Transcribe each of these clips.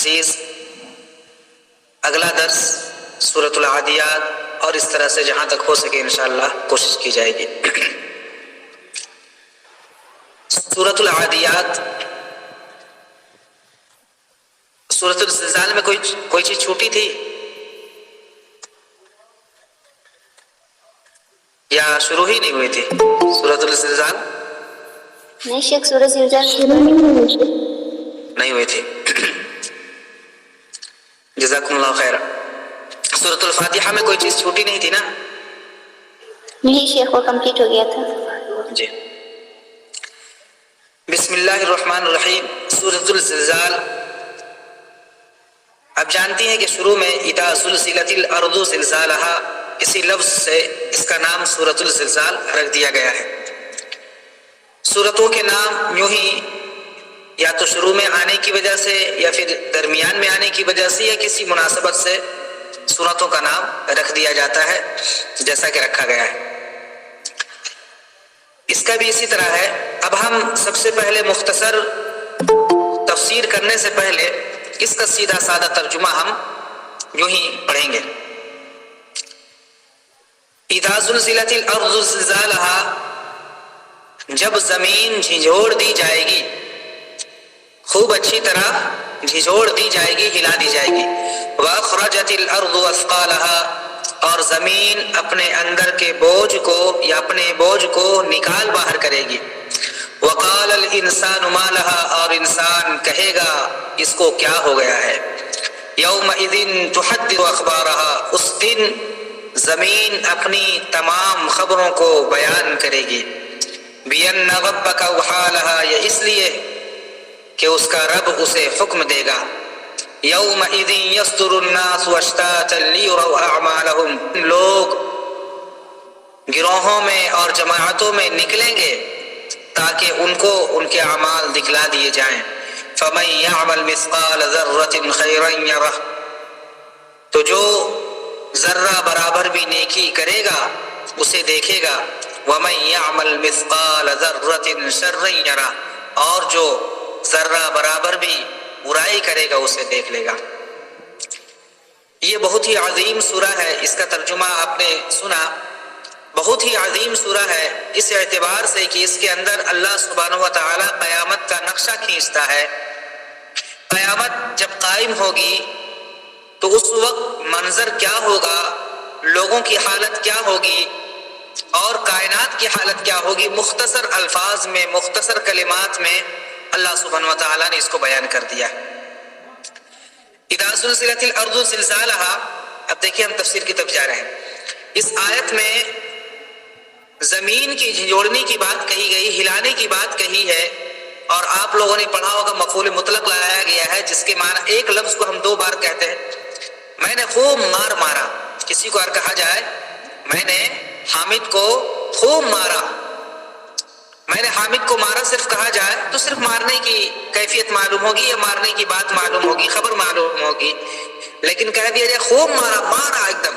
عزیز، اگلا درس سورۃ العادیات، اور اس طرح سے جہاں تک ہو سکے انشاءاللہ کوشش کی جائے گی۔ سورۃ العادیات، سورۃ الزلزال میں کوئی چیز چھوٹی تھی یا شروع ہی نہیں ہوئی تھی سورۃ الزلزال؟ نہیں شیخ، سورہ زلزال نہیں ہوئی تھی۔ جزاکم اللہ خیر۔ سورۃ الفاتحہ میں کوئی چیز چھوٹی نہیں تھی نا؟ نہیں شیخ، وہ کمپلیٹ ہو گیا تھا۔ جی، بسم اللہ الرحمن الرحیم۔ سورۃ الزلزال، اب جانتی ہیں کہ شروع میں اذا زلزلت الارض زلزالہا، اسی لفظ سے اس کا نام سورۃ الزلزال رکھ دیا گیا ہے۔ سورتوں کے نام یوں ہی یا تو شروع میں آنے کی وجہ سے یا پھر درمیان میں آنے کی وجہ سے یا کسی مناسبت سے سورتوں کا نام رکھ دیا جاتا ہے جیسا کہ رکھا گیا ہے۔ اس کا بھی اسی طرح ہے۔ اب ہم سب سے پہلے مختصر تفسیر کرنے سے پہلے اس کا سیدھا سادہ ترجمہ ہم یوں ہی پڑھیں گے۔ اذا زلزلت الارض زلزالہا، جب زمین جھنجھوڑ دی جائے گی، خوب اچھی طرح جھنجھوڑ دی جائے گی، ہلا دی جائے گی۔ واخرجت الارض اثقالہا، اور زمین اپنے اندر کے بوجھ کو یا اپنے بوجھ کو نکال باہر کرے گی۔ وقال الانسان ما لہا، اور انسان کہے گا اس کو کیا ہو گیا ہے۔ یومئذ تحدث اخبارہا، اس دن زمین اپنی تمام خبروں کو بیان کرے گی۔ بِأَنَّ رَبَّكَ أَوْحَىٰ لَهَا، یہ اس لیے کہ اس کا رب اسے حکم دے گا۔ یومئذ یصدر الناس اشتاتا لیروا اعمالہم، لوگ گروہوں میں اور جماعتوں میں نکلیں گے تاکہ ان کو ان کے اعمال دکھلا دیے جائیں۔ فمن یعمل مثقال ذرۃ خیرا یرہ، تو جو ذرہ برابر بھی نیکی کرے گا اسے دیکھے گا۔ ومن یعمل مثقال ذرۃ شرا یرہ، اور جو ذرہ برابر بھی برائی کرے گا اسے دیکھ لے گا۔ یہ بہت ہی عظیم سورہ ہے، اس کا ترجمہ آپ نے سنا۔ بہت ہی عظیم سورہ ہے اس اعتبار سے کہ اس کے اندر اللہ سبحانہ و تعالی قیامت کا نقشہ کھینچتا ہے۔ قیامت جب قائم ہوگی تو اس وقت منظر کیا ہوگا، لوگوں کی حالت کیا ہوگی اور کائنات کی حالت کیا ہوگی، مختصر الفاظ میں، مختصر کلمات میں اللہ سبحانہ و تعالیٰ نے اس کو بیان کر دیا۔ اذا زلزلت الارض زلزالہا، اب دیکھیں ہم تفسیر کی طرف جا رہے ہیں۔ اس آیت میں زمین کی جھنجھوڑنے کی بات کہی گئی، ہلانے کی بات کہی ہے، اور آپ لوگوں نے پڑھا ہوگا مفعول مطلق لایا گیا ہے جس کے معنی ایک لفظ کو ہم دو بار کہتے ہیں۔ میں نے خوب مارا، کسی کو اگر کہا جائے میں نے حامد کو خوب مارا، میں نے حامد کو مارا صرف کہا جائے تو صرف مارنے کی کیفیت معلوم ہوگی یا مارنے کی بات معلوم ہوگی، خبر معلوم ہوگی، لیکن کہہ دیا جائے خوب مارا ایک دم،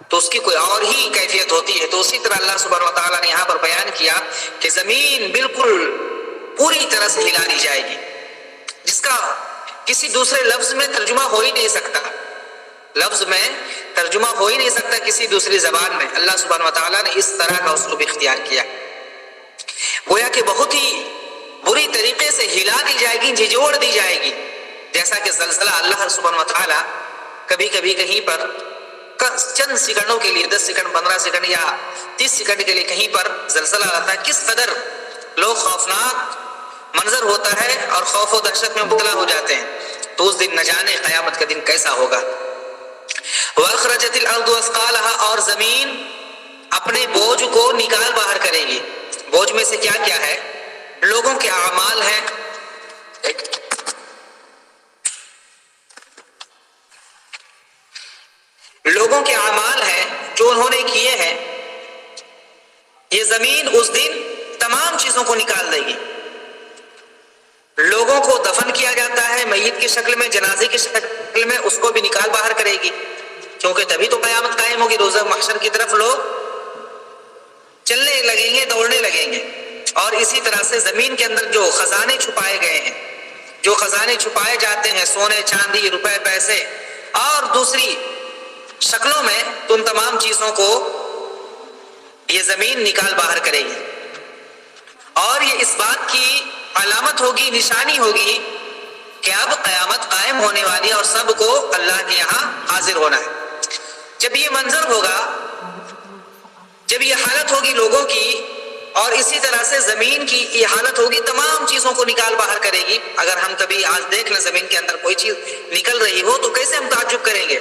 تو اس کی کوئی اور ہی کیفیت ہوتی ہے۔ تو اسی طرح اللہ سبحانہ و تعالیٰ نے یہاں پر بیان کیا کہ زمین بالکل پوری طرح سے ہلا دی جائے گی، جس کا کسی دوسرے لفظ میں ترجمہ ہو ہی نہیں سکتا، لفظ میں ترجمہ ہو ہی نہیں سکتا کسی دوسری زبان میں۔ اللہ سبحانہ و تعالیٰ نے اس طرح کا اسلوب اختیار کیا، گویا کہ بہت ہی بری طریقے سے ہلا دی جائے گی، جھنجھوڑ دی جائے گی، جیسا کہ زلزلہ اللہ سبحانہ و تعالیٰ کبھی کبھی کہیں پر چند سیکنڈوں کے لیے، 10 سیکنڈ 15 سیکنڈ یا 30 سیکنڈ کے لیے کہیں پر زلزلہ آتا ہے، کس قدر لوگ خوفناک منظر ہوتا ہے اور خوف و دہشت میں مبتلا ہو جاتے ہیں، تو اس دن نہ جانے قیامت کا دن کیسا ہوگا۔ وَأَخْرَجَتِ الْأَرْضُ أَثْقَالَهَا، اور زمین اپنے بوجھ کو نکال باہر کرے گی۔ بوجھ میں سے کیا کیا ہے؟ لوگوں کے اعمال ہیں، لوگوں کے اعمال ہیں جو انہوں نے کیے ہیں، یہ زمین اس دن تمام چیزوں کو نکال دے گی۔ لوگوں کو دفن کیا جاتا ہے میت کی شکل میں، جنازے کی شکل میں، اس کو بھی نکال باہر کرے گی، کیونکہ تبھی تو قیامت قائم ہوگی، روزہ محشر کی طرف لوگ چلنے لگیں گے، دوڑنے لگیں گے۔ اور اسی طرح سے زمین کے اندر جو خزانے چھپائے گئے ہیں، جو خزانے چھپائے جاتے ہیں سونے چاندی روپے پیسے اور دوسری شکلوں میں، تو ان تمام چیزوں کو یہ زمین نکال باہر کرے گی، اور یہ اس بات کی علامت ہوگی، نشانی ہوگی کہ اب قیامت قائم ہونے والی ہے اور سب کو اللہ کے یہاں حاضر ہونا ہے۔ جب یہ منظر ہوگا، جب یہ حالت ہوگی لوگوں کی، اور اسی طرح سے زمین کی یہ حالت ہوگی، تمام چیزوں کو نکال باہر کرے گی۔ اگر ہم کبھی آج دیکھ لیں زمین کے اندر کوئی چیز نکل رہی ہو تو کیسے ہم تعجب کریں گے،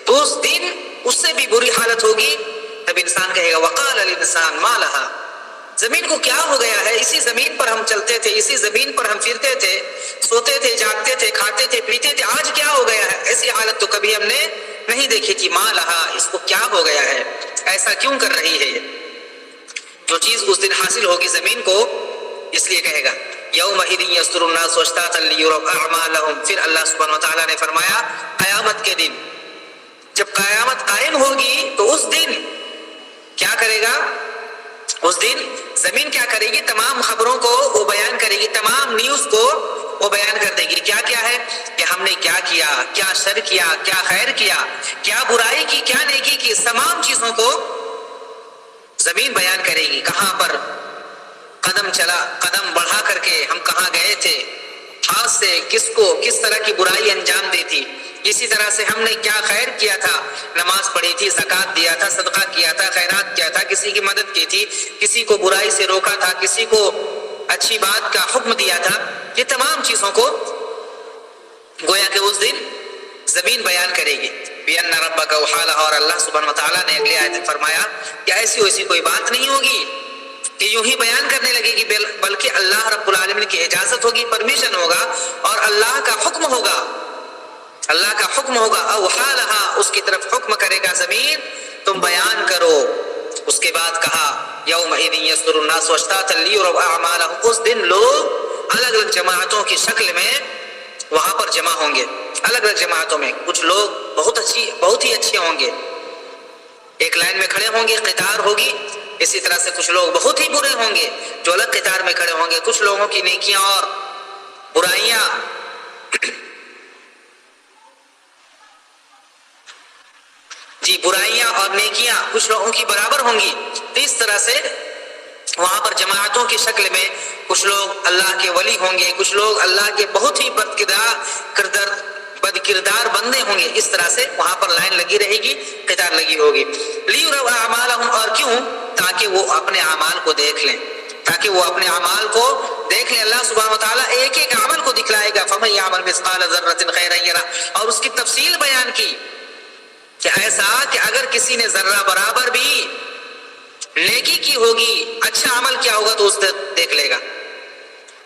تو اس دن اس سے بھی بری حالت ہوگی۔ تب انسان کہے گا وقال الانسان ما لہا، زمین کو کیا ہو گیا ہے؟ اسی زمین پر ہم چلتے تھے، اسی زمین پر ہم پھرتے تھے، سوتے تھے، جاگتے تھے، کھاتے تھے، پیتے تھے، آج کیا ہو گیا ہے؟ ایسی حالت تو کبھی ہم نے نہیں دیکھی تھی۔ ما لہا، اس کو کیا ہو گیا ہے، ایسا کیوں کر رہی ہے؟ جو چیز اس دن حاصل ہوگی زمین کو، اس لیے کہے گا یومئذ یصدر الناس اشتاتا لیروا اعمالهم۔ پھر اللہ سبحانہ وتعالیٰ نے فرمایا قیامت کے دن جب قیامت قائم ہوگی تو اس دن کیا کرے گا؟ اس دن زمین کیا کرے گی؟ تمام خبروں کو وہ بیان کرے گی، تمام نیوز کو وہ بیان کر دے گی۔ کیا کیا ہے کہ ہم نے کیا کیا، کیا شر کیا، کیا خیر کیا، کیا برائی کی، کیا نیکی کی، تمام چیزوں کو زمین بیان کرے گی۔ کہاں پر قدم چلا، قدم بڑھا کر کے ہم کہاں گئے تھے، ہاتھ سے کس کو کس طرح کی برائی انجام دی تھی، اسی طرح سے ہم نے کیا خیر کیا تھا، نماز پڑھی تھی، زکوٰۃ دیا تھا، صدقہ کیا تھا، خیرات کیا تھا، کسی کی مدد کی تھی، کسی کو برائی سے روکا تھا، کسی کو اچھی بات کا حکم دیا تھا۔ یہ تمام چیزوں کو گویا کہ اس دن زمین بیان کرے گی۔ بِأَنَّ رَبَّكَ وَحَالَهَا، اور اللہ سبحانہ وتعالیٰ نے اگلی آیت میں فرمایا کہ ایسی ویسی کوئی بات نہیں ہوگی کہ یوں ہی بیان کرنے لگے گی، بلکہ اللہ رب العالمین کی اجازت ہوگی، پرمیشن ہوگا، اور اللہ کا حکم ہوگا، اللہ کا حکم ہوگا۔ اوحالها، اس کی طرف حکم کرے گا زمین تم بیان کرو۔ اس کے بعد کہا یومئذ یصدر الناس اشتاتا لیروا اعمالهم، اس دن لوگ الگ الگ جماعتوں کی شکل میں وہاں پر جمع ہوں گے۔ الگ الگ جماعتوں میں کچھ لوگ بہت ہی اچھے ہوں گے، ایک لائن میں کھڑے ہوں گے، قطار ہوگی۔ اسی طرح سے کچھ لوگ بہت ہی برے ہوں گے جو الگ قطار میں کھڑے ہوں گے۔ کچھ لوگوں کی نیکیاں اور برائیاں برائیاں اور نیکیاں کچھ لوگوں کی برابر ہوں گی۔ تو اس طرح سے وہاں پر جماعتوں کی شکل میں کچھ لوگ اللہ کے ولی ہوں گے، کچھ لوگ اللہ کے بہت ہی بدکردار بندے ہوں گے۔ اس طرح سے وہاں پر لائن لگی رہے گی، قطار لگی ہوگی۔ لیروا اعمالهم، اور کیوں؟ تاکہ وہ اپنے اعمال کو دیکھ لیں، تاکہ وہ اپنے اعمال کو دیکھ لیں۔ اللہ سبحانہ وتعالیٰ ایک ایک عمل کو دکھلائے گا۔ فَمَن يَعْمَلْ مِثْقَالَ ذَرَّةٍ خَيْرًا يَرَهُ، اور اس کی تفصیل بیان کی کہ ایسا کہ اگر کسی نے ذرہ برابر بھی نیکی کی ہوگی، اچھا عمل کیا ہوگا تو اس کو دیکھ لے گا۔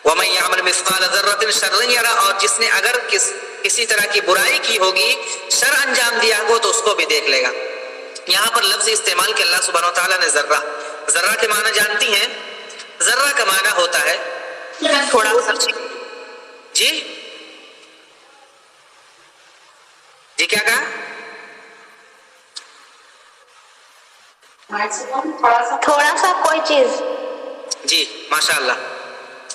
وَمَن يَعْمَلْ مِثْقَالَ ذَرَّةٍ شَرًّا يَرَهُ، اور جس نے اگر کسی طرح کی برائی کی ہوگی، شر انجام دیا ہوگا تو اس کو بھی دیکھ لے گا۔ یہاں پر لفظ استعمال کہ اللہ سبحانہ وتعالیٰ نے ذرہ، ذرہ کے معنی جانتی ہیں؟ ذرہ کا معنی ہوتا ہے تھوڑا سا، جی کیا کہا؟ تھوڑا سا کوئی چیز، جی ماشاء اللہ،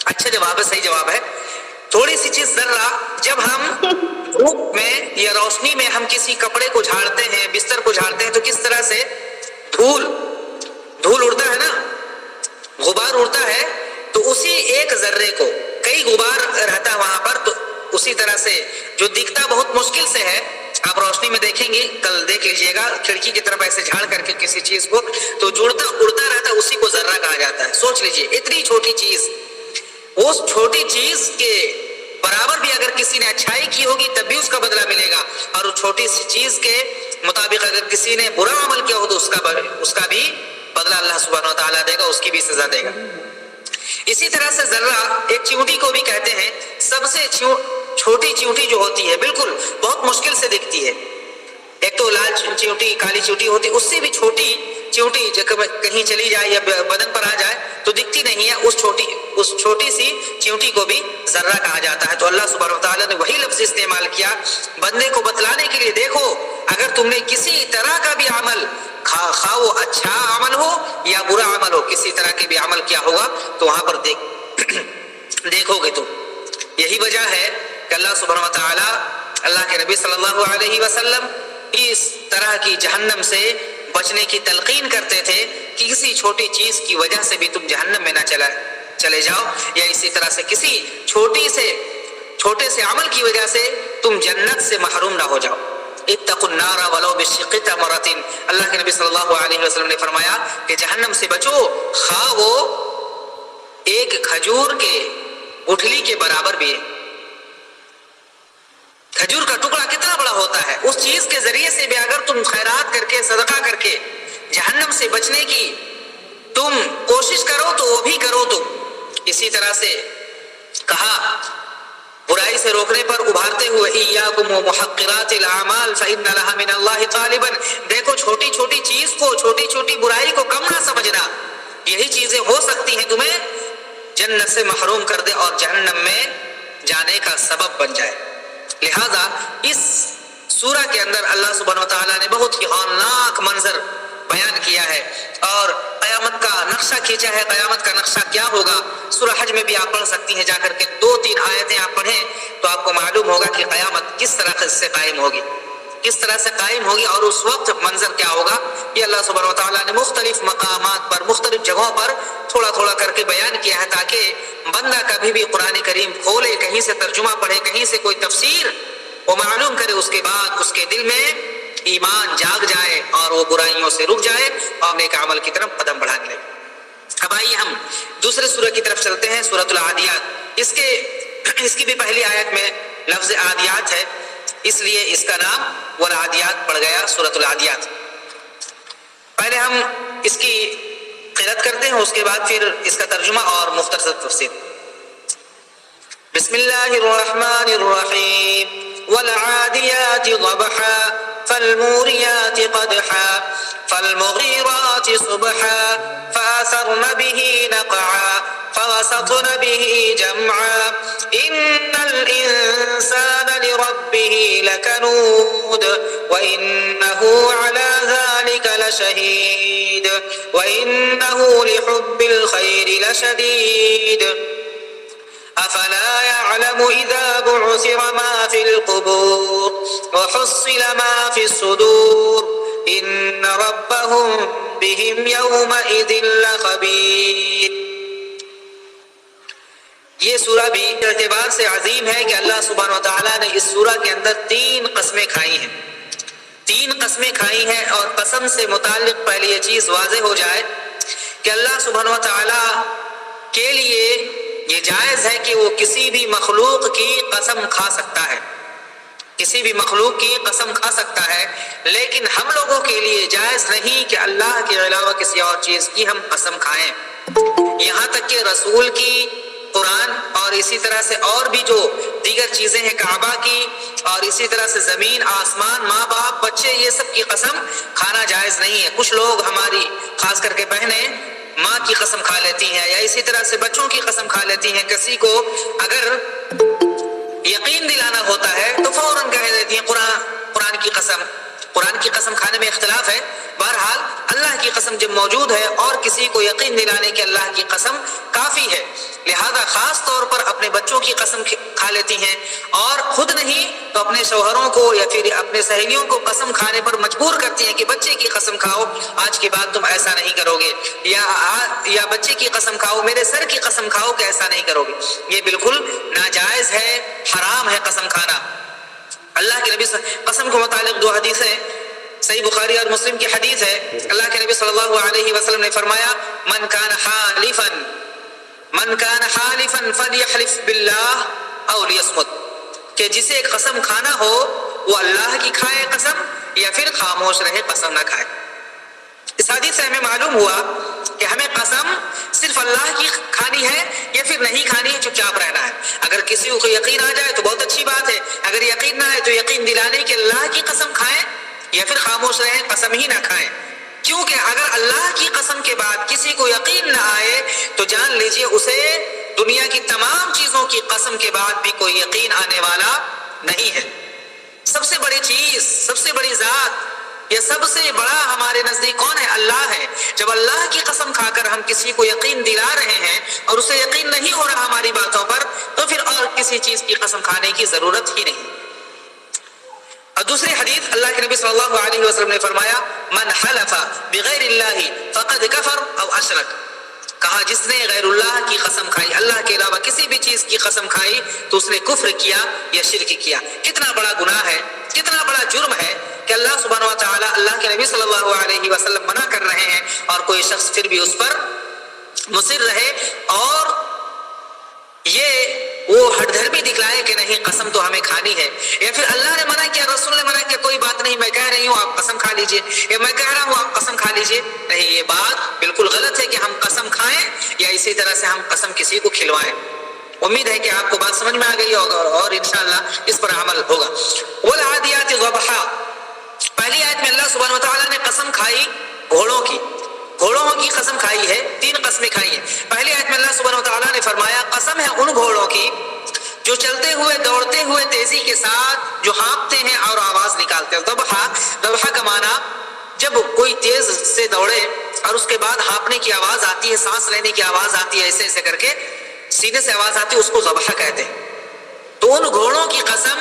اچھا جواب ہے، صحیح جواب ہے۔ تھوڑی سی چیز ذرہ، جب ہم دھوپ میں یا روشنی میں ہم کسی کپڑے کو جھاڑتے ہیں، بستر کو جھاڑتے ہیں، تو کس طرح سے دھول اڑتا ہے نا، غبار اڑتا ہے، تو اسی ایک ذرے کو کئی غبار رہتا ہے وہاں پر، تو اسی طرح سے جو دکھتا بہت مشکل سے ہے، آپ روشنی میں دیکھیں گے، کل دیکھ لیجئے گا کھڑکی کی طرف ایسے جھاڑ کر کے کسی چیز کو، تو اڑتا رہتا ہے، اسی کو ذرہ کہا جاتا ہے۔ سوچ لیجئے اتنی چھوٹی چیز، اس چھوٹی چیز کے برابر بھی اگر کسی نے اچھائی کی ہوگی تب بھی اس کا بدلہ ملے گا، اور اس چھوٹی سی چیز کے مطابق اگر کسی نے برا عمل کیا ہو تو اس کا بھی بدلہ اللہ سبحانہ وتعالیٰ دے گا، اس کی بھی سزا دے گا۔ اسی طرح سے ذرہ ایک چیونٹی کو بھی کہتے ہیں، سب سے چھوٹی چیونٹی جو ہوتی ہے بالکل بہت مشکل سے دکھتی ہے۔ ایک تو لال چیونٹی، کالی چیونٹی ہوتی ہے، اس سے بھی چھوٹی چیونٹی جب کہیں چلی جائے یا بدن پر آ جائے تو دکھتی نہیں ہے، اس چھوٹی سی چیونٹی کو بھی ذرہ کہا جاتا ہے۔ تو اللہ سبحانہ وتعالیٰ نے وہی لفظ استعمال کیا بندے کو بتلانے کے لیے، دیکھو اگر تم نے کسی طرح کا بھی عمل، خواہ وہ اچھا عمل ہو یا برا عمل ہو، کسی طرح کے بھی عمل کیا ہوگا تو وہاں پر دیکھو گے تم۔ یہی وجہ ہے کہ اللہ سبحانہ و تعالی اللہ کے نبی صلی اللہ علیہ وسلم اس طرح کی جہنم سے بچنے کی تلقین کرتے تھے کہ کسی چھوٹی چیز کی وجہ سے بھی تم جہنم میں نہ چلے جاؤ، یا اسی طرح سے کسی چھوٹے سے عمل کی وجہ سے تم جنت سے محروم نہ ہو جاؤ۔ اتقوا النار ولو بشق تمرۃ، اللہ کے نبی صلی اللہ علیہ وسلم نے فرمایا کہ جہنم سے بچو، خواہ وہ ایک کھجور کے گٹھلی کے برابر بھی ہے۔ کھجور کا ٹکڑا کتنا بڑا ہوتا ہے، اس چیز کے ذریعے سے بھی اگر تم خیرات کر کے صدقہ کر کے جہنم سے بچنے کی تم کوشش کرو تو وہ بھی کرو تم۔ اسی طرح سے کہا برائی سے روکنے پر ابھارتے ہوئے ایاکم ومحقرات الاعمال فإن لها من اللہ طالبا، دیکھو چھوٹی چھوٹی چیز کو، چھوٹی چھوٹی برائی کو کم نہ سمجھنا، یہی چیزیں ہو سکتی ہیں تمہیں جنت سے محروم کر دے اور جہنم میں جانے کا سبب بن جائے۔ لہذا اس سورہ کے اندر اللہ سبحانہ وتعالیٰ نے بہت ہی ہولناک منظر بیان کیا ہے اور قیامت کا نقشہ کھینچا ہے۔ قیامت کا نقشہ کیا ہوگا سورہ حج میں بھی آپ پڑھ سکتی ہیں، جا کر کے 2-3 آیتیں آپ پڑھیں تو آپ کو معلوم ہوگا کہ قیامت کس طرح سے قائم ہوگی، کس طرح سے قائم ہوگی اور اس وقت منظر کیا ہوگا۔ یہ اللہ سبحانہ وتعالیٰ نے مختلف مقامات پر، مختلف جگہوں پر تھوڑا تھوڑا کر کے بیان کیا ہے تاکہ بندہ کبھی بھی قرآن کریم کھولے، کہیں سے ترجمہ پڑھے، کہیں سے کوئی تفسیر وہ معلوم کرے، اس کے بعد اس کے دل میں ایمان جاگ جائے اور وہ برائیوں سے رک جائے اور نیک عمل کی طرف قدم بڑھانے لگے۔ اب آئیے ہم دوسرے سورہ کی طرف چلتے ہیں، سورۃ العادیات۔ اس کی بھی پہلی آیت میں لفظ عادیات ہے، اس لیے اس کا نام والعادیات پڑ گیا، سورۃ العادیات۔ پہلے ہم اس کی قرأت کرتے ہیں، اس کے بعد پھر اس کا ترجمہ اور مختصر تفسیر۔ بسم اللہ الرحمن الرحیم والعادیات ضبحا فالموریات قدحا فالمغیرات صبحا فأثرن به نقعا فوسطن به جمعا إن الإنسان لربه لكنود وإنه على ذلك لشهيد وإنه لحب الخير لشديد أفلا يعلم إذا بعثر ما في القبور وحصل ما في الصدور إن ربهم بهم يومئذ لخبير۔ یہ سورہ بھی اعتبار سے عظیم ہے کہ اللہ سبحانہ و تعالیٰ نے اس سورہ کے اندر 3 قسمیں کھائی ہیں، 3 قسمیں کھائی ہیں، اور قسم سے متعلق پہلے یہ چیز واضح ہو جائے کہ اللہ سبحانہ و تعالیٰ کے لیے یہ جائز ہے کہ وہ کسی بھی مخلوق کی قسم کھا سکتا ہے، کسی بھی مخلوق کی قسم کھا سکتا ہے، لیکن ہم لوگوں کے لیے جائز نہیں کہ اللہ کے علاوہ کسی اور چیز کی ہم قسم کھائیں۔ یہاں تک کہ رسول کی، قرآن اور اسی طرح سے اور بھی جو دیگر چیزیں ہیں، کعبہ کی اور اسی طرح سے زمین، آسمان، ماں باپ، بچے، یہ سب کی قسم کھانا جائز نہیں ہے۔ کچھ لوگ ہماری خاص کر کے بہنیں ماں کی قسم کھا لیتی ہیں یا اسی طرح سے بچوں کی قسم کھا لیتی ہیں۔ کسی کو اگر یقین دلانا ہوتا ہے تو فوراً کہہ دیتی ہیں قرآن کی قسم۔ قرآن کی قسم کھانے میں اختلاف ہے، بہرحال اللہ کی قسم جب موجود ہے اور کسی کو یقین دلانے کی اللہ کی قسم کافی ہے، لہذا خاص طور پر اپنے بچوں کی قسم کھا لیتی ہیں، اور خود نہیں تو اپنے شوہروں کو یا پھر اپنے سہیلیوں کو قسم کھانے پر مجبور کرتی ہیں کہ بچے کی قسم کھاؤ، آج کے بعد تم ایسا نہیں کرو گے، یا بچے کی قسم کھاؤ، میرے سر کی قسم کھاؤ کہ ایسا نہیں کرو گے۔ یہ بالکل ناجائز ہے، حرام ہے قسم کھانا۔ اللہ کے نبی قسم کے متعلق 2 حدیثیں، صحیح بخاری اور مسلم کی حدیث ہے، اللہ کے نبی صلی اللہ علیہ وسلم نے فرمایا من کان حالفا فلیحلف باللہ او لیصمت، کہ جسے قسم کھانا ہو وہ اللہ کی کھائے قسم یا پھر خاموش رہے، قسم نہ کھائے۔ اس حدیث سے ہمیں معلوم ہوا کہ ہمیں قسم صرف اللہ کی کھانی ہے یا پھر نہیں کھانی ہے، چپ چاپ رہنا ہے۔ اگر کسی کو یقین آ جائے تو بہت اچھی بات ہے، اگر یقین نہ ہے تو یقین دلانے کہ اللہ کی قسم کھائیں یا پھر خاموش رہیں، قسم ہی نہ کھائیں۔ کیونکہ اگر اللہ کی قسم کے بعد کسی کو یقین نہ آئے تو جان لیجئے اسے دنیا کی تمام چیزوں کی قسم کے بعد بھی کوئی یقین آنے والا نہیں ہے۔ سب سے بڑی چیز، سب سے بڑی ذات یہ سب سے بڑا ہمارے نزدیک کون ہے؟ اللہ ہے۔ جب اللہ کی قسم کھا کر ہم کسی کو یقین دلا رہے ہیں اور اسے یقین نہیں ہو رہا ہماری باتوں پر، تو پھر اور کسی چیز کی قسم کھانے کی ضرورت ہی نہیں۔ اور دوسری حدیث اللہ کے نبی صلی اللہ علیہ وسلم نے فرمایا من حلف بغیر اللہ فقد کفر او اشرک، کہا جس نے غیر اللہ کی قسم کھائی، اللہ کے علاوہ کسی بھی چیز کی قسم کھائی تو اس نے کفر کیا یا شرک کیا۔ کتنا بڑا گناہ ہے، کتنا بڑا جرم ہے کہ اللہ سبحانہ و تعالی، اللہ کے نبی صلی اللہ علیہ وسلم منع کر رہے ہیں اور کوئی شخص پھر بھی اس پر مصر رہے اور یہ وہ ہٹ دھرمی دکھلائے کہ نہیں قسم تو ہمیں کھانی ہے، یا پھر اللہ نے منع کیا، رسول نے منع کیا، کوئی بات نہیں میں کہہ رہی ہوں آپ قسم کھا لیجئے، یا میں کہہ رہا ہوں آپ قسم کھا لیجئے۔ نہیں، یہ بات بالکل غلط ہے کہ ہم قسم کھائیں یا اسی طرح سے ہم قسم کسی کو کھلوائیں۔ امید ہے کہ آپ کو بات سمجھ میں آ گئی ہوگا اور انشاءاللہ اس پر عمل ہوگا۔ والعادیات ضبحا، پہلی آیت میں اللہ سبحانہ وتعالی نے قسم کھائی گھوڑوں کی، گھوڑوں کی قسم کھائی ہے، 3 قسمیں کھائی ہیں۔ پہلی آیت میں اللہ سبحانہ وتعالی نے فرمایا قسم ہے ان گھوڑوں کی جو چلتے ہوئے دوڑتے ہوئے تیزی کے ساتھ جو ہانپتے ہیں اور آواز نکالتے ہیں۔ ضبحا کا معنی جب کوئی تیز سے دوڑے اور اس کے بعد ہانپنے کی آواز آتی ہے، سانس لینے کی آواز آتی ہے، ایسے ایسے کر کے سینے سے آواز آتی ہے، اس کو ضبحا کہتے ہیں۔ تو ان گھوڑوں کی قسم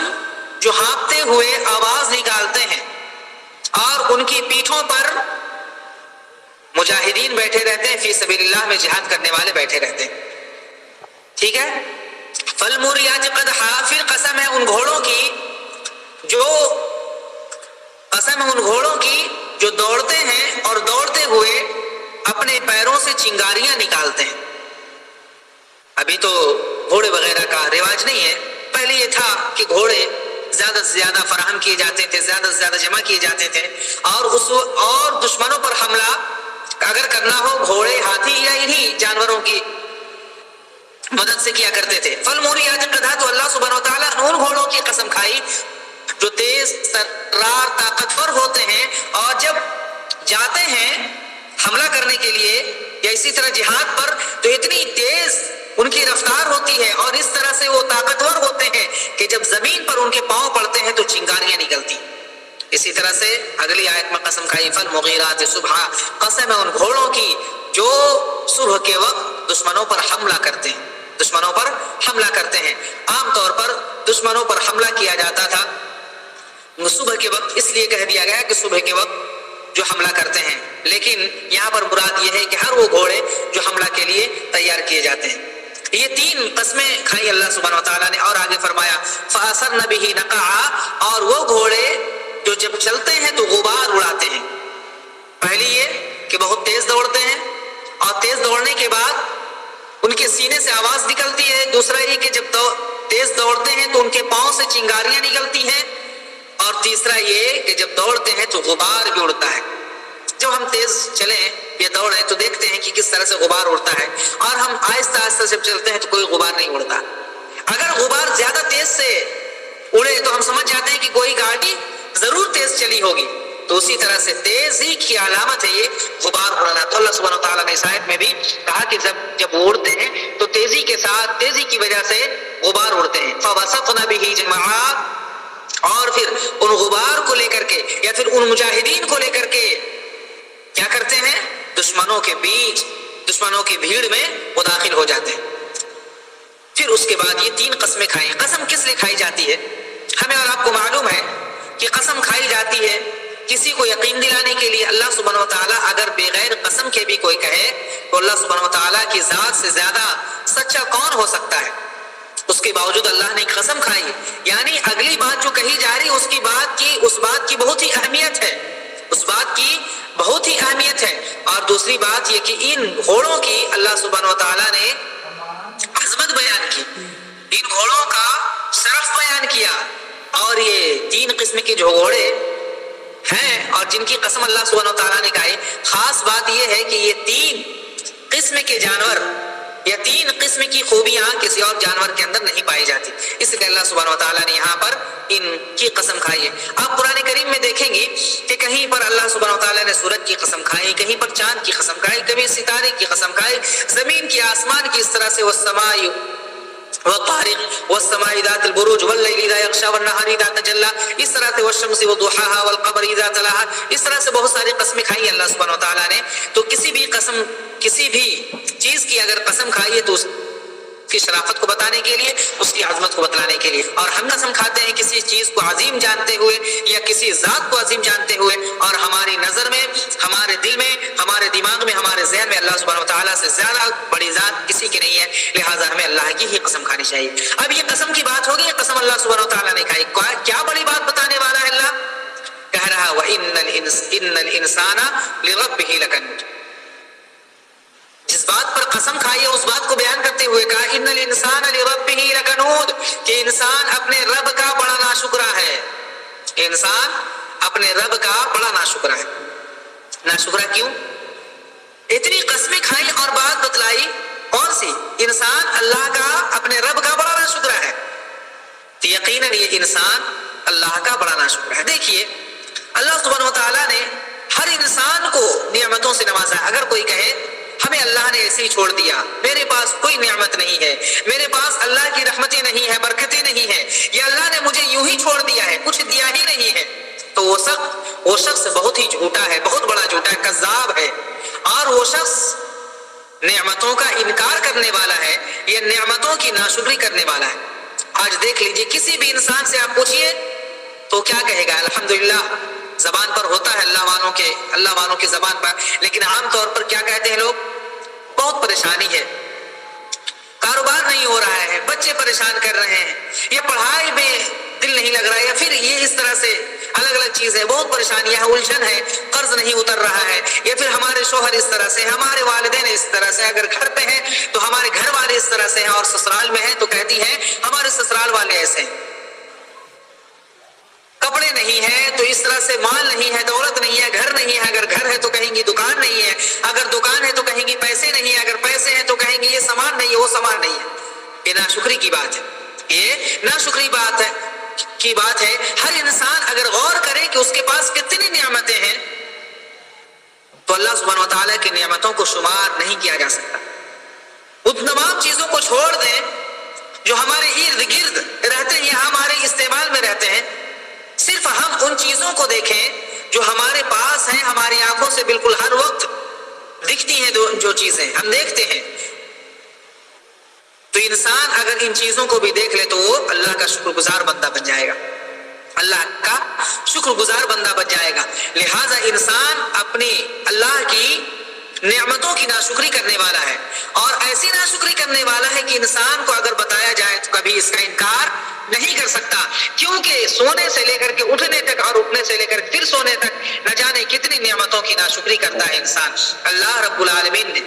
جو ہانپتے ہوئے آواز نکالتے ہیں اور ان کی پیٹھوں پر مجاہدین بیٹھے رہتے ہیں، فی سبیل اللہ میں جہاد کرنے والے بیٹھے رہتے ہیں، ٹھیک ہے۔ فالموریات قدحا، پھر قسم ہے ان گھوڑوں کی جو قسم ہے ان گھوڑوں کی جو دوڑتے ہیں اور دوڑتے ہوئے اپنے پیروں سے چنگاریاں نکالتے ہیں۔ ابھی تو گھوڑے وغیرہ کا رواج نہیں ہے، پہلے یہ تھا کہ گھوڑے زیادہ سے زیادہ فراہم کیے جاتے تھے، زیادہ سے زیادہ جمع کیے جاتے تھے اور دشمنوں پر حملہ اگر کرنا ہو گھوڑے، ہاتھی یا انہی جانوروں کی مدد سے کیا کرتے تھے۔ فالموریات قدحا، تو اللہ سبحانہ وتعالیٰ نے ان گھوڑوں کی قسم کھائی جو تیز ترار طاقتور ہوتے ہیں اور جب جاتے ہیں حملہ کرنے کے لیے یا اسی طرح جہاد پر تو اتنی تیز ان کی رفتار ہوتی ہے اور اس طرح سے وہ طاقتور ہوتے ہیں کہ جب زمین پر ان کے پاؤں پڑتے ہیں تو چنگاریاں نکلتی۔ اسی طرح سے اگلی آیت میں قسم کھائی فالمغیرات صبحا، قسم ہے ان گھوڑوں کی جو صبح کے وقت دشمنوں پر حملہ کرتے ہیں، دشمنوں پر حملہ کرتے ہیں۔ عام طور پر دشمنوں پر حملہ کیا جاتا تھا صبح کے وقت، اس لیے کہہ دیا گیا کہ صبح کے وقت جو حملہ کرتے ہیں، لیکن یہاں پر مراد یہ ہے کہ ہر وہ گھوڑے جو حملہ کے لیے تیار کیے جاتے ہیں۔ یہ 3 قسمیں کھائی اللہ سبحانہ وتعالیٰ نے، اور آگے فرمایا فَأَثَرْنَ بِهِ نَقْعًا، اور وہ گھوڑے جو جب چلتے ہیں تو غبار اڑاتے ہیں۔ پہلی یہ کہ بہت تیز دوڑتے ہیں اور تیز دوڑنے کے بعد ان کے سینے سے آواز نکلتی ہے، دوسرا یہ کہ جب تیز دوڑتے ہیں تو ان کے پاؤں سے چنگاریاں نکلتی ہیں، اور تیسرا یہ کہ جب دوڑتے ہیں تو غبار بھی اڑتا ہے۔ جب ہم تیز چلیں یا دوڑیں تو دیکھتے ہیں کہ کس طرح سے غبار اڑتا ہے، اور ہم آہستہ آہستہ جب چلتے ہیں تو کوئی غبار نہیں اڑتا۔ اگر غبار زیادہ تیز سے اڑے تو ہم سمجھ جاتے ہیں کہ کوئی گاڑی ضرور تیز چلی ہوگی، تو اسی طرح سے تیزی کی علامت ہے یہ غبار اڑنا۔ تو اللہ سبحانہ وتعالیٰ نے اس آیت میں بھی کہا کہ جب وہ اڑتے ہیں تو تیزی کے ساتھ، تیزی کی وجہ سے غبار اڑتے ہیں۔ فَوَسَطْنَ بِهِ جَمْعًا، اور پھر ان غبار کو لے کر کے یا پھر ان مجاہدین کو لے کر کے کیا کرتے ہیں؟ دشمنوں کے بیچ، دشمنوں کی بھیڑ میں وہ داخل ہو جاتے ہیں۔ پھر اس کے بعد یہ 3 قسمیں کھائیں۔ قسم کس لیے کھائی جاتی ہے؟ ہمیں اور آپ کو معلوم ہے کہ قسم کھائی جاتی ہے کسی کو یقین دلانے کے لیے۔ اللہ سبحانہ وتعالیٰ اگر بغیر قسم کے بھی کوئی کہے تو اللہ سبحانہ وتعالیٰ کی ذات سے زیادہ سچا کون ہو سکتا ہے؟ اس کے باوجود اللہ نے قسم کھائی، یعنی اگلی بات جو کہی جا رہی اس بات کی بہت ہی اہمیت ہے، اس بات کی بہت ہی اہمیت ہے۔ اور دوسری بات یہ کہ ان گھوڑوں کی اللہ سبحانہ وتعالیٰ نے عظمت بیان کی، ان گھوڑوں کا شرف بیان کیا، اور یہ 3 قسم کے جو گھوڑے ہیں اور جن کی قسم اللہ سبحانہ وتعالیٰ نے کہی، خاص بات یہ ہے کہ یہ 3 قسم کے جانور یا 3 قسم کی خوبیاں کسی اور جانور کے اندر نہیں پائی جاتی، اس لیے اللہ سبحانہ وتعالیٰ نے یہاں پر ان کی قسم کھائی ہے۔ آپ قرآن کریم میں دیکھیں گے کہ کہیں پر اللہ سبحانہ وتعالیٰ نے سورج کی قسم کھائی، کہیں پر چاند کی قسم کھائی، کبھی ستارے کی قسم کھائی، زمین کی، آسمان کی، اس طرح سے والسماء والطارق والسماء ذات البروج واللیل اذا یغشی والنہار اذا تجلی، اس طرح سے والشمس وضحاها والقمر اذا تلاها، اس طرح سے بہت ساری قسمیں کھائی اللہ سبحانہ وتعالیٰ نے. تو کسی بھی چیز کی اگر قسم کھائیے تو اس کی شرافت کو بتانے کے لیے، اس کی عظمت کو بتلانے کے لیے. اور ہم قسم کھاتے ہیں کسی چیز کو عظیم جانتے ہوئے یا کسی ذات کو عظیم جانتے ہوئے، اور ہماری نظر میں، ہمارے دل میں، ہمارے دماغ میں، ہمارے ذہن میں اللہ سبحانہ وتعالیٰ سے زیادہ بڑی ذات کسی کی نہیں ہے، لہٰذا ہمیں اللہ کی ہی قسم کھانی چاہیے. اب یہ قسم کی بات ہوگی، یہ قسم اللہ سبحانہ وتعالیٰ نے کھائی. کیا بڑی بات بتانے والا ہے اللہ؟ کہہ رہا وَإِنَّ الْإِنسَانَ لِرَبِّهِ لَكَنُودٌ. جس بات پر قسم کھائی ہے اس بات کو بیان کرتے ہوئے کہا ان الانسان لربہ لکنود، کہ انسان اپنے رب کا بڑا ناشکرا ہے. انسان اپنے رب کا بڑا ناشکرا ہے. ناشکرا کیوں؟ اتنی قسمیں کھائی اور بات بتلائی کون سی؟ انسان اللہ کا، اپنے رب کا بڑا ناشکرا ہے. تو یقیناً یہ انسان اللہ کا بڑا ناشکرا ہے. دیکھیے اللہ سبحانہ وتعالیٰ نے ہر انسان کو نعمتوں سے نوازا. اگر کوئی کہے ہمیں اللہ نے ایسے ہی چھوڑ دیا، میرے پاس کوئی نعمت نہیں ہے، میرے پاس اللہ کی رحمتیں نہیں ہیں، برکتیں نہیں ہیں، یا اللہ نے مجھے یوں ہی چھوڑ دیا ہے، کچھ دیا ہی نہیں ہے، تو وہ شخص بہت ہی جھوٹا ہے، بہت بڑا جھوٹا ہے، کذاب ہے. اور وہ شخص نعمتوں کا انکار کرنے والا ہے، یا نعمتوں کی ناشکری کرنے والا ہے. آج دیکھ لیجئے کسی بھی انسان سے آپ پوچھئے تو کیا کہے گا؟ الحمدللہ. زبان پر ہوتا ہے اللہ والوں کے زبان پر، لیکن عام طور پر کیا کہتے ہیں لوگ؟ بہت پریشانی ہے، کاروبار نہیں ہو رہا ہے، بچے پریشان کر رہے ہیں، یا پڑھائی میں دل نہیں لگ رہا ہے، یا پھر یہ اس طرح سے الگ الگ چیزیں، بہت پریشانیاں ہیں، الجھن ہے، قرض نہیں اتر رہا ہے، یا پھر ہمارے شوہر اس طرح سے، ہمارے والدین اس طرح سے، اگر گھر پہ ہیں تو ہمارے گھر والے اس طرح سے ہیں، اور سسرال میں ہیں تو کہتی ہیں ہمارے سسرال والے ایسے ہیں. کپڑے نہیں ہے تو اس طرح سے، مال نہیں ہے، دولت نہیں ہے، گھر نہیں ہے، اگر گھر ہے تو کہیں گی دکان نہیں ہے، اگر دکان ہے تو کہیں گی پیسے نہیں ہے، اگر پیسے ہیں تو کہیں گی یہ سامان نہیں ہے، وہ سامان نہیں ہے. یہ ناشکری کی بات ہے، یہ ناشکری کی بات ہے. ہر انسان اگر غور کرے کہ اس کے پاس کتنی نعمتیں ہیں تو اللہ سبحانہ وتعالیٰ کی نعمتوں کو شمار نہیں کیا جا سکتا. ان تمام چیزوں کو چھوڑ دیں جو ہمارے ارد گرد رہتے ہیں یا ہمارے استعمال میں رہتے ہیں، صرف ہم ان چیزوں کو دیکھیں جو ہمارے پاس ہیں، ہماری آنکھوں سے بالکل ہر وقت دکھتی ہیں، جو چیزیں ہم دیکھتے ہیں. تو انسان اگر ان چیزوں کو بھی دیکھ لے تو وہ اللہ کا شکر گزار بندہ بن جائے گا، اللہ کا شکر گزار بندہ بن جائے گا. لہٰذا انسان اپنی اللہ کی نعمتوں کی ناشکری کرنے والا ہے، اور ایسی ناشکری کرنے والا ہے کہ انسان کو اگر بتایا جائے تو کبھی اس کا انکار نہیں کر سکتا. کیونکہ سونے سے لے کر کے اٹھنے تک اور اٹھنے سے لے کر پھر سونے تک نہ جانے کتنی نعمتوں کی ناشکری کرتا ہے انسان. اللہ رب العالمین نے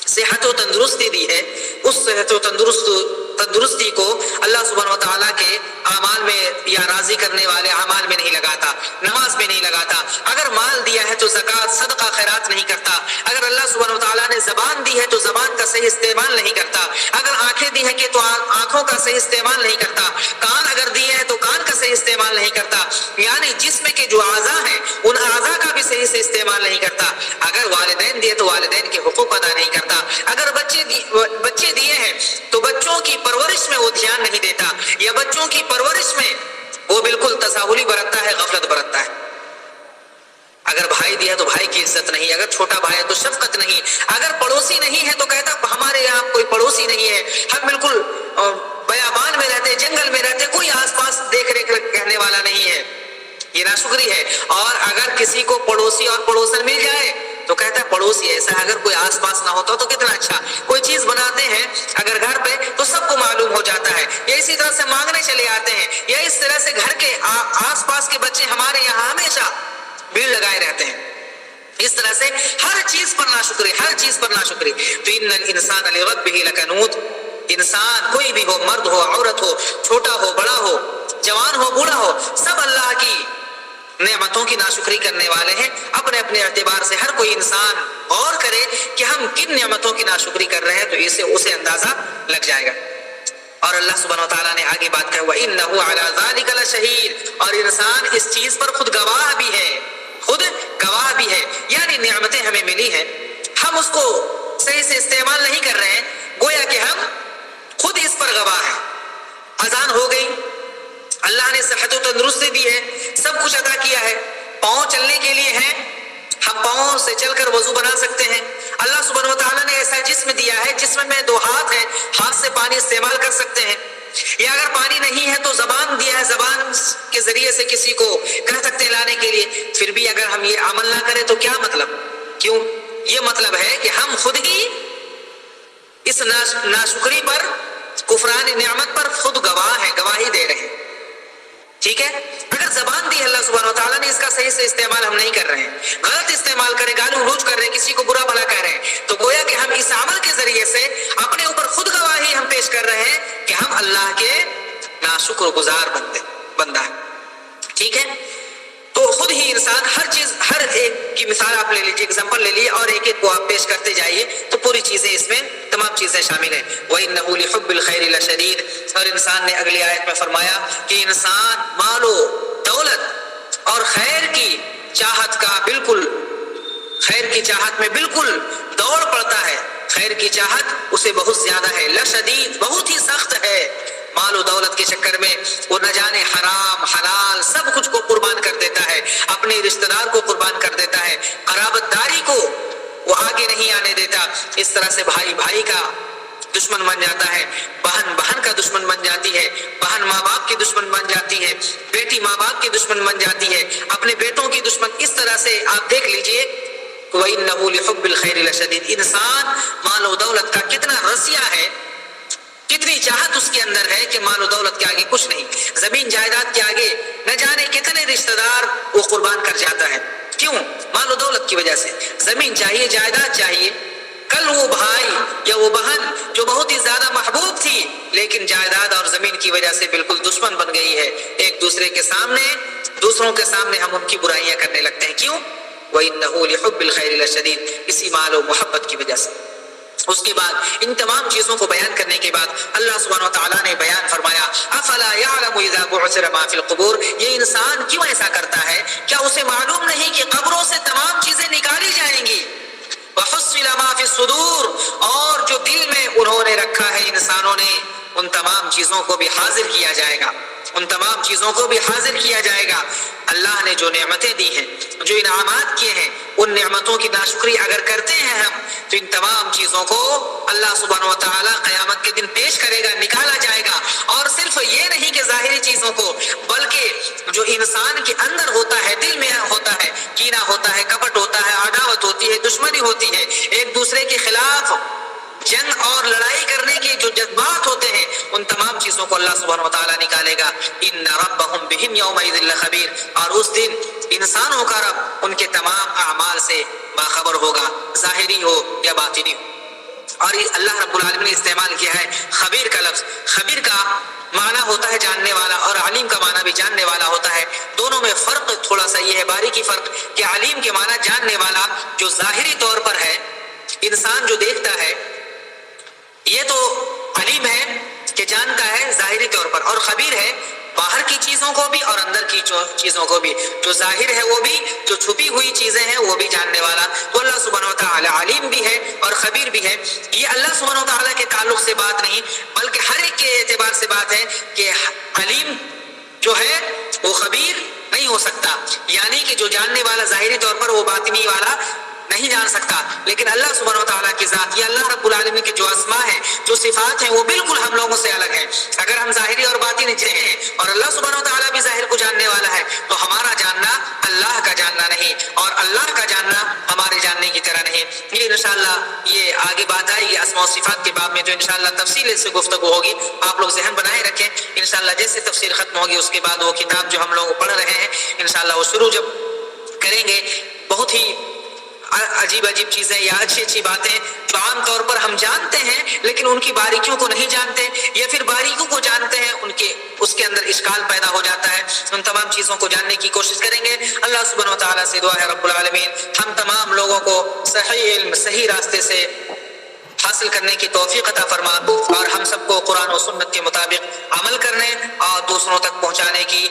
صحت و تندرستی دی ہے، اس صحت و تندرستی کو اللہ سبحانہ وتعالیٰ کے اعمال میں یا راضی کرنے والے اعمال میں نہیں لگاتا، نماز میں نہیں لگاتا. اگر مال دیا ہے تو زکوٰۃ، صدقہ، خیرات نہیں کرتا. اگر اللہ سبحانہ وتعالیٰ نے زبان دی ہے تو زبان کا صحیح استعمال نہیں کرتا. اگر آنکھیں دی ہیں کہ تو آنکھوں کا صحیح استعمال نہیں کرتا. کان اگر دیے ہیں تو کان کا صحیح استعمال نہیں کرتا. یعنی جسم کے جو اعضاء ہیں ان اعضاء کا بھی صحیح سے استعمال نہیں کرتا. اگر والدین دیے تو والدین کے حقوق ادا نہیں کرتا. اگر بچے دیے ہیں تو بچوں کی پرورش میں وہ دھیان نہیں دیتا، یا بچوں کی پرورش میں وہ بالکل تساہلی برتتا ہے، غفلت برتتا ہے. اگر بھائی دیا تو بھائی کی عزت نہیں، اگر چھوٹا بھائی ہے تو شفقت نہیں، اگر پڑوسی نہیں ہے تو کہتا ہمارے یہاں کوئی پڑوسی نہیں ہے، ہم بالکل بیابان میں رہتے، جنگل میں رہتے، کوئی آس پاس دیکھ ریکھ کہنے والا نہیں ہے. یہ ناشکری ہے. اور اگر کسی کو پڑوسی اور پڑوسن مل جائے تو کہتا ہے پڑوسی ایسا ہے، اگر کوئی آس پاس نہ ہوتا تو کتنا اچھا. کوئی چیز بناتے ہیں اگر گھر پہ تو سب کو معلوم ہو جاتا ہے، یا اسی طرح سے مانگنے چلے آتے ہیں، یا اس طرح سے گھر کے آس پاس کے بچے ہمارے یہاں ہمیشہ بھیڑ لگائے رہتے ہیں. اس طرح سے ہر چیز پر ناشکری، ہر چیز پر ناشکری. تو ان الانسان لربہ لکنود، انسان کوئی بھی ہو، مرد ہو، عورت ہو، چھوٹا ہو، بڑا ہو، جوان ہو، بوڑھا ہو، سب اللہ کی نعمتوں کی ناشکری کرنے والے ہیں. اپنے اپنے اعتبار سے ہر کوئی انسان غور کرے کہ ہم کن نعمتوں کی ناشکری کر رہے ہیں تو اسے اندازہ لگ جائے گا. اور اللہ سبحانہ وتعالیٰ نے آگے بات کہا وَإِنَّهُ عَلَى ذَلِكَ لَشَهِيدٌ، اور انسان اس چیز پر خود گواہ بھی ہے، خود گواہ بھی ہے. یعنی نعمتیں ہمیں ملی ہیں، ہم اس کو صحیح سے استعمال نہیں کر رہے ہیں، گویا کہ ہم خود اس پر گواہ ہے. اذان ہو گئی, اللہ نے صحت و تندرستی دی ہے, سب کچھ عطا کیا ہے, پاؤں چلنے کے لیے ہیں, ہم پاؤں سے چل کر وضو بنا سکتے ہیں. اللہ سبحانہ وتعالیٰ نے ایسا جسم دیا ہے جسم میں 2 ہاتھ ہیں, ہاتھ سے پانی استعمال کر سکتے ہیں. یا اگر پانی نہیں ہے تو زبان دیا ہے, زبان کے ذریعے سے کسی کو کہہ سکتے ہیں لانے کے لیے. پھر بھی اگر ہم یہ عمل نہ کریں تو کیا مطلب؟ کیوں؟ یہ مطلب ہے کہ ہم خود ہی اس ناشکری پر, کفران نعمت پر خود گواہ ہیں, گواہی دے رہے ہیں. ٹھیک ہے, اگر زبان دی اللہ سبحانہ وتعالیٰ نے, اس کا صحیح سے استعمال ہم نہیں کر رہے ہیں, غلط استعمال کریں, گالی گلوچ کر رہے ہیں, کسی کو برا بھلا کہہ رہے ہیں, تو گویا کہ ہم اس عمل کے ذریعے سے اپنے اوپر خود گواہی ہم پیش کر رہے ہیں کہ ہم اللہ کے ناشکر گزار بندہ ہیں. ٹھیک ہے, تو خود ہی انسان ہر چیز, ہر ایک کی مثال آپ لے لیجیے, اگزامپل لے لیے, اور ایک ایک کو آپ پیش کرتے جائیے تو پوری چیزیں اس میں, تمام چیزیں شامل ہیں. وَإِنَّهُ لِحُبِّ الْخَيْرِ لَشَدِيدٌ. اور انسان نے اگلی آیت میں فرمایا کہ انسان مال و دولت اور خیر کی چاہت کا بالکل, خیر کی چاہت میں بالکل دوڑ پڑتا ہے. خیر کی چاہت اسے بہت زیادہ ہے. لشدید, بہت ہی سخت ہے. مال و دولت کے چکر میں وہ نہ جانے حرام حلال سب کچھ کو قربان کر دیتا ہے, اپنے رشتہ دار کو قربان کر دیتا ہے, قرابت داری کو وہ آگے نہیں آنے دیتا. اس طرح سے بھائی بھائی کا دشمن بن جاتا ہے, بہن بہن کا دشمن بن جاتی ہے, بہن ماں باپ کی دشمن بن جاتی ہے, بیٹی ماں باپ کی دشمن بن جاتی ہے, اپنے بیٹوں کی دشمن. اس طرح سے آپ دیکھ لیجئے, وَإِنَّهُ لِحُبِّ الْخَيْرِ لَشَدِيدٌ. انسان مال و دولت کا کتنا رسیا ہے, کتنی چاہت اس کے اندر ہے کہ مال و دولت کے آگے کچھ نہیں, زمین جائیداد کے آگے نہ جانے کتنے رشتہ دار وہ قربان کر جاتا ہے. کیوں؟ مال و دولت کی وجہ سے. زمین چاہیے, جائیداد چاہیے. کل وہ بھائی یا وہ بہن جو بہت ہی زیادہ محبوب تھی, لیکن جائیداد اور زمین کی وجہ سے بالکل دشمن بن گئی ہے. ایک دوسرے کے سامنے, دوسروں کے سامنے ہم ان کی برائیاں کرنے لگتے ہیں. کیوں؟ وَإِنَّهُ لِحُبِّ الْخَيْرِ لَشَدِيدٌ. اسی مال و محبت کی وجہ سے. اس کے بعد ان تمام چیزوں کو بیان کرنے کے بعد اللہ سبحانہ وتعالیٰ نے بیان فرمایا, افلا يعلم اذا بعثر ما في القبور. یہ انسان کیوں ایسا کرتا ہے؟ کیا اسے معلوم نہیں کہ قبروں سے تمام چیزیں نکالی جائیں گی؟ وحصل ما في الصدور. اور جو دل میں انہوں نے رکھا ہے انسانوں نے, ان تمام چیزوں کو بھی حاضر کیا جائے گا, ان تمام چیزوں کو بھی حاضر کیا جائے گا. اللہ نے جو نعمتیں دی ہیں, جو انعامات کیے ہیں, ان نعمتوں کی ناشکری اگر کرتے ہیں ہم, تو ان تمام چیزوں کو اللہ سبحانہ وتعالیٰ قیامت کے دن پیش کرے گا, نکالا جائے گا. اور صرف یہ نہیں کہ ظاہری چیزوں کو, بلکہ جو انسان کے اندر ہوتا ہے, دل میں ہوتا ہے, کینہ ہوتا ہے, کپٹ ہوتا ہے, عداوت ہوتی ہے, دشمنی ہوتی ہے, ایک دوسرے کے خلاف جنگ اور لڑائی کرنے کے جو جذبات ہوتے ہیں, ان تمام چیزوں کو اللہ سبحانہ وتعالیٰ نکالے گا. ان ربهم بهم یومئذ لخبیر. اور اس دن انسانوں کا رب ان کے تمام اعمال سے باخبر ہوگا, ظاہری ہو یا باطنی ہو. اور اللہ رب العالمین نے استعمال کیا ہے خبیر کا لفظ. خبیر کا معنی ہوتا ہے جاننے والا, اور علیم کا معنی بھی جاننے والا ہوتا ہے. دونوں میں فرق تھوڑا سا یہ ہے, باریکی فرق, کہ علیم کے معنی جاننے والا جو ظاہری طور پر ہے, انسان جو دیکھتا ہے یہ تو علیم ہے کہ جانتا ہے ظاہری طور پر, اور خبیر ہے باہر کی چیزوں کو بھی اور اندر کی چیزوں کو بھی, جو ظاہر ہے وہ بھی, جو چھپی ہوئی چیزیں ہیں وہ بھی جاننے والا. تو اللہ سبحانہ وتعالی علیم بھی ہے اور خبیر بھی ہے. یہ اللہ سبحانہ وتعالی کے تعلق سے بات نہیں, بلکہ ہر ایک کے اعتبار سے بات ہے کہ علیم جو ہے وہ خبیر نہیں ہو سکتا, یعنی کہ جو جاننے والا ظاہری طور پر, وہ باطنی والا نہیں جان سکتا. لیکن اللہ سبحانہ وتعالیٰ کی ذات, یہ اللہ رب العالمین کے جو اسماء ہیں, جو صفات ہیں, وہ بالکل ہم لوگوں سے الگ ہیں. اگر ہم ظاہری اور باطنی ہیں, اور اللہ سبحانہ وتعالیٰ بھی ظاہر کو جاننے والا ہے, تو ہمارا جاننا اللہ کا جاننا نہیں, اور اللہ کا جاننا ہمارے جاننے کی طرح نہیں. یہ انشاءاللہ یہ آگے بات آئے گی اسماء و صفات کے باب میں, تو انشاءاللہ تفصیل سے گفتگو ہوگی. آپ لوگ ذہن بنائے رکھیں, انشاءاللہ جیسے تفسیر ختم ہوگی اس کے بعد وہ کتاب جو ہم لوگ پڑھ رہے ہیں, انشاءاللہ وہ شروع جب کریں گے, بہت ہی عجیب عجیب چیزیں یا اچھی اچھی باتیں جو عام طور پر ہم جانتے ہیں لیکن ان کی باریکیوں کو نہیں جانتے, یا پھر باریکیوں کو جانتے ہیں ان کے اس کے اندر اشکال پیدا ہو جاتا ہے. ان تمام چیزوں کو جاننے کی کوشش کریں گے. اللہ سبحانہ وتعالیٰ سے دعا ہے رب العالمین ہم تمام لوگوں کو صحیح علم, صحیح راستے سے حاصل کرنے کی توفیق عطا فرما, اور ہم سب کو قرآن و سنت کے مطابق عمل کرنے اور دوسروں تک پہنچانے کی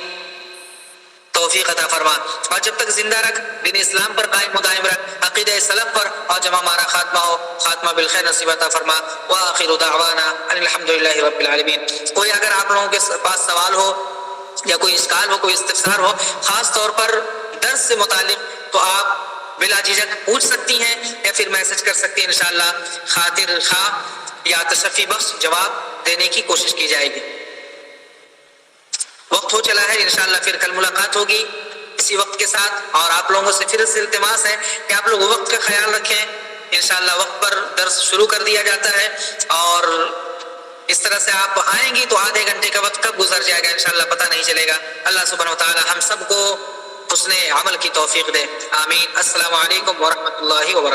توفیق توفیق عطا فرما، اور جب تک زندہ رکھ دین اسلام پر قائم و دائم رکھ، عقیدہ سلف پر، اور جب ہمارا خاتمہ ہو خاتمہ بالخیر نصیب عطا فرما۔ وآخر دعوانا ان الحمدللہ رب العالمین۔ کوئی اگر آپ لوگوں کے پاس سوال ہو یا کوئی اشکال ہو، کوئی استفسار ہو، خاص طور پر درس سے متعلق، تو آپ بلا جھجک پوچھ سکتی ہیں یا پھر میسج کر سکتی ہیں، انشاءاللہ خاطر خواہ یا تشفی بخش جواب دینے کی کوشش کی جائے گی۔ وقت ہو چلا ہے، انشاءاللہ پھر کل ملاقات ہوگی اسی وقت کے ساتھ، اور آپ لوگوں سے پھر سے التماس ہے کہ آپ لوگ وقت کا خیال رکھیں، انشاءاللہ وقت پر درس شروع کر دیا جاتا ہے، اور اس طرح سے آپ آئیں گی تو آدھے گھنٹے کا وقت کب گزر جائے گا انشاءاللہ پتہ نہیں چلے گا۔ اللہ سبحانہ وتعالی ہم سب کو حسن عمل کی توفیق دے، آمین۔ السلام علیکم ورحمۃ اللہ وبرکاتہ۔